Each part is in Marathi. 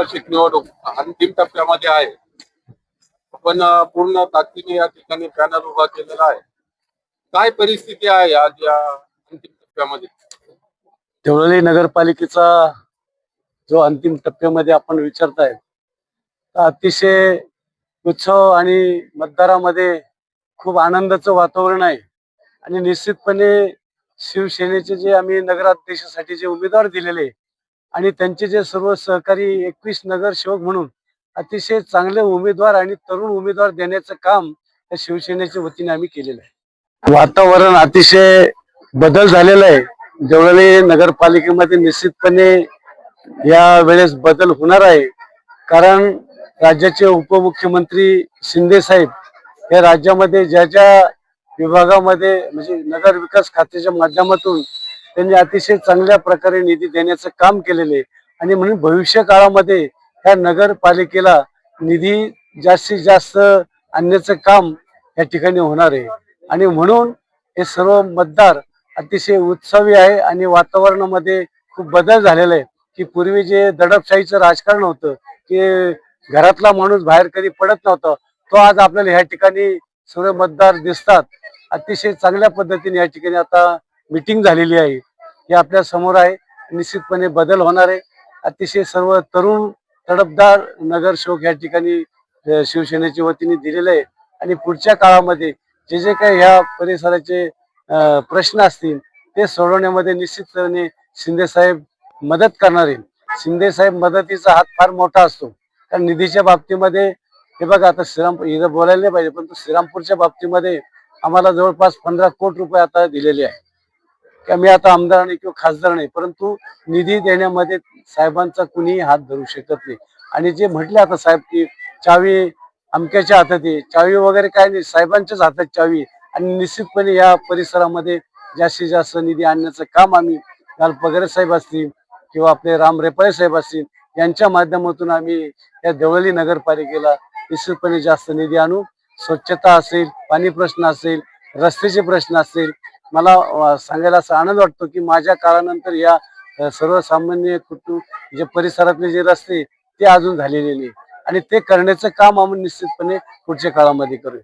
वार्षिक निवडणूक अंतिम टप्प्यामध्ये आहे. आपण पूर्ण ताकदीने या ठिकाणी पॅनल उभा केलेला आहे. काय परिस्थिती आहे आज या अंतिम टप्प्यामध्ये? देवळाली नगरपालिकेचा जो अंतिम टप्प्यामध्ये आपण विचारताय, अतिशय उत्सव आणि मतदारामध्ये खूप आनंदाचं वातावरण आहे. आणि निश्चितपणे शिवसेनेचे जे आम्ही नगराध्यक्षासाठी जे उमेदवार दिलेले आणि त्यांचे जे सर्व सहकारी 21 नगरसेवक म्हणून अतिशय चांगले उमेदवार आणि तरुण उमेदवार देण्याचं काम या शिवसेनेच्या वतीने आम्ही केलेलं आहे. वातावरण अतिशय बदल झालेला आहे. देवळाली नगरपालिकेमध्ये निश्चितपणे या वेळेस बदल होणार आहे. कारण राज्याचे उपमुख्यमंत्री शिंदे साहेब या राज्यामध्ये ज्या ज्या विभागामध्ये म्हणजे नगर विकास खात्याच्या माध्यमातून त्यांनी अतिशय चांगल्या प्रकारे निधी देण्याचं काम केलेले आहे. आणि म्हणून भविष्य काळामध्ये या नगरपालिकेला निधी जास्तीत जास्त आणण्याचं काम या ठिकाणी होणार आहे. आणि म्हणून हे सर्व मतदार अतिशय उत्साही आहे आणि वातावरणामध्ये खूप बदल झालेला आहे. की पूर्वी जे दडपशाहीचं राजकारण होतं की घरातला माणूस बाहेर कधी पडत नव्हता, तो आज आपल्याला ह्या ठिकाणी सर्व मतदार दिसतात. अतिशय चांगल्या पद्धतीने या ठिकाणी आता मीटिंग झालेली आहे, हे आपल्या समोर आहे. निश्चितपणे बदल होणार आहे. अतिशय सर्व तरुण तडफदार नगरसेवक या ठिकाणी शिवसेनेच्या वतीने दिलेले आहे. आणि पुढच्या काळामध्ये जे जे काही ह्या परिसराचे प्रश्न असतील ते सोडवण्यामध्ये निश्चितपणे शिंदे साहेब मदत करणार आहे. शिंदे साहेब मदतीचा हात फार मोठा असतो. कारण निधीच्या बाबतीमध्ये हे बघा, आता श्रीरामपूर इथं बोलायला नाही पाहिजे, पण श्रीरामपूरच्या बाबतीमध्ये आम्हाला जवळपास 15 कोटी रुपये आता दिलेले आहे. की आम्ही आता आमदार नाही किंवा खासदार नाही, परंतु निधी देण्यामध्ये साहेबांचा कुणीही हात धरू शकत नाही. आणि जे म्हटले आता साहेब की चावी अमक्याच्या हातात आहे, चावी वगैरे काय नाही, साहेबांच्याच हातात चावी. आणि निश्चितपणे या परिसरामध्ये जास्तीत जास्त निधी आणण्याचं काम आम्ही काल पगरे साहेब असतील किंवा आपले राम रेपाळे साहेब असतील यांच्या माध्यमातून आम्ही या देवळाली नगरपालिकेला निश्चितपणे जास्त निधी आणू. स्वच्छता असेल, पाणी प्रश्न असेल, रस्त्याचे प्रश्न असेल, मला सांगायला असा आनंद वाटतो की माझ्या काळानंतर या सर्वसामान्य कुटुंब जे परिसरातले जे रस्ते ते अजून झालेले नाही. आणि ते करण्याचं काम आम्ही निश्चितपणे पुढच्या काळामध्ये करू.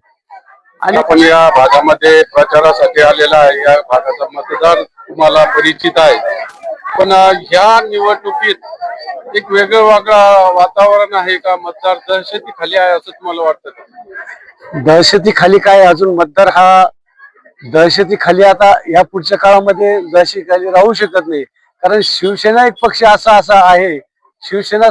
आणि आपण या भागामध्ये प्रचारासाठी आलेला आहे. या भागाचा मतदार तुम्हाला परिचित आहे, पण ह्या निवडणुकीत एक वेगळं वातावरण आहे का? मतदार दहशती खाली आहे असं तुम्हाला वाटतं का? दहशती खाली काय, अजून मतदार हा दहशती खाली आता या पुढच्या काळामध्ये दहशती खाली राहू शकत नाही. कारण शिवसेना एक पक्ष असा आहे, शिवसेना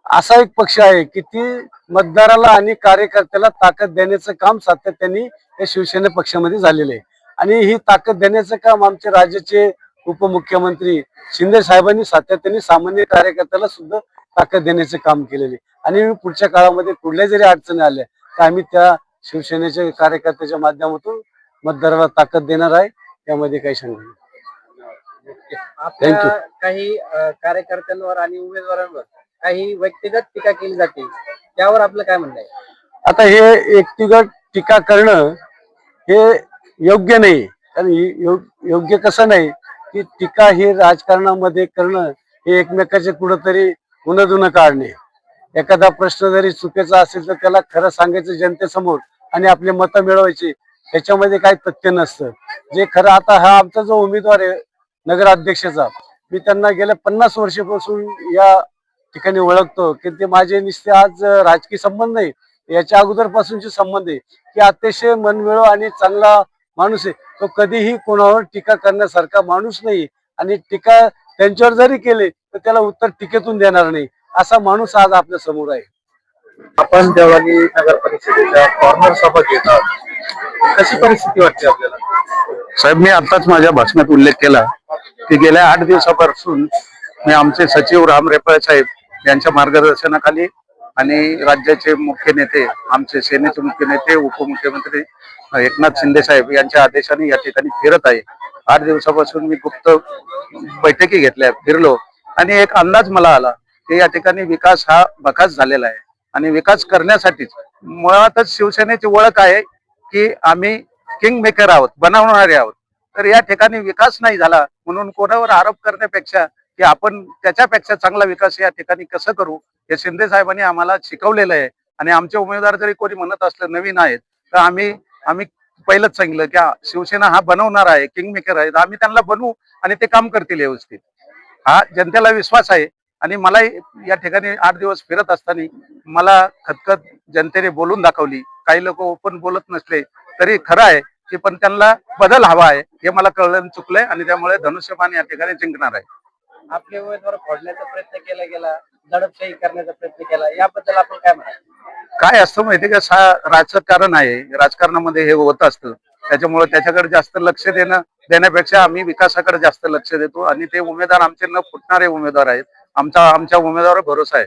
असा एक पक्ष आहे की ती मतदाराला आणि कार्यकर्त्याला ताकद देण्याचं काम सातत्याने या शिवसेना पक्षामध्ये झालेलं आहे. आणि ही ताकद देण्याचं काम आमचे राज्याचे उपमुख्यमंत्री शिंदे साहेबांनी सातत्याने सामान्य कार्यकर्त्याला सुद्धा ताकद देण्याचे काम केलेले. आणि पुढच्या काळामध्ये कुठल्या जरी अडचणी आल्या तर आम्ही त्या शिवसेनेच्या कार्यकर्त्याच्या माध्यमातून मतदाराला ताकद देणार आहे, त्यामध्ये काही शंका नाही. थँक्यू. काही कार्यकर्त्यांवर आणि उमेदवारांवर काही व्यक्तिगत टीका केली जाते, त्यावर आपलं काय म्हणणं आहे? आता हे व्यक्तिगत टीका करणं हे योग्य नाही. कारण योग्य कसं नाही की टीका ही राजकारणामध्ये करणं हे एकमेकाचे कुठंतरी गुणधुणं काढणे. एखादा प्रश्न जरी चुकीचा असेल तर त्याला खरं सांगायचं जनतेसमोर आणि आपले मतं मिळवायची, त्याच्यामध्ये काही तथ्य नसतं. जे खरं, आता हा आमचा जो उमेदवार आहे नगराध्यक्षाचा, मी त्यांना गेल्या 50 वर्षापासून या ठिकाणी ओळखतो की ते माझे नुसते आज राजकीय संबंध नाही, याच्या अगोदरपासूनचे संबंध आहे. की अतिशय मनमिळाऊ आणि चांगला माणूस आहे. तो कधीही कोणावर टीका करण्यासारखा माणूस नाही. आणि टीका त्यांच्यावर जरी केले तर त्याला उत्तर टीकेतून देणार नाही, असा माणूस आज आपल्या समोर आहे. आपण देवळाली नगर परिषदेच्या कॉर्नर सभा घेतात, कशी परिस्थिती वाटते आपल्याला? साहेब, मी आताच माझ्या भाषणात उल्लेख केला की गेल्या 8 दिवसापासून मी आमचे सचिव राम रेपाळे साहेब यांच्या मार्गदर्शनाखाली आणि राज्याचे मुख्य नेते, आमचे सेनेचे मुख्य नेते, उपमुख्यमंत्री एकनाथ शिंदे साहेब यांच्या आदेशाने या ठिकाणी फिरत आहे. 8 दिवसापासून मी गुप्त बैठकी घेतल्या, फिरलो आणि एक अंदाज मला आला की या ठिकाणी विकास हा बकास झालेला आहे. आणि विकास करण्यासाठीच मुळातच शिवसेनेची ओळख आहे की आम्ही किंग मेकर आहोत, बनवणारे आहोत. तर या ठिकाणी विकास नाही झाला म्हणून कोणावर आरोप करण्यापेक्षा की आपण त्याच्यापेक्षा चांगला विकास या ठिकाणी कसं करू हे शिंदे साहेबांनी आम्हाला शिकवलेलं आहे. आणि आमचे उमेदवार जरी कोणी म्हणत असलं नवीन आहेत तर आम्ही पहिलंच सांगितलं की शिवसेना हा बनवणार आहे, किंगमेकर आहे, आम्ही त्यांना बनवू आणि ते काम करतील व्यवस्थित. हा जनतेला विश्वास आहे. आणि मला या ठिकाणी 8 दिवस फिरत असताना मला खतखत जनतेने बोलून दाखवली. काही लोक ओपन बोलत नसले तरी खरं आहे की पण त्यांना बदल हवा आहे हे मला कळलं, चुकलंय. आणि त्यामुळे धनुष्यबाण या ठिकाणी जिंकणार आहे. आपले उमेदवार फोडण्याचा प्रयत्न केला गेला, दडपशाही करण्याचा प्रयत्न केला, याबद्दल आपण काय म्हणा? काय असतं माहितीये का, राजकारण आहे, राजकारणामध्ये हे होत असतं. त्याच्यामुळे त्याच्याकडे जास्त लक्ष देण्यापेक्षा आम्ही विकासाकडे जास्त लक्ष देतो. आणि ते उमेदवार आमचे न फुटणारे उमेदवार आहेत. आमच्या उमेदवारावर भरोसा आहे.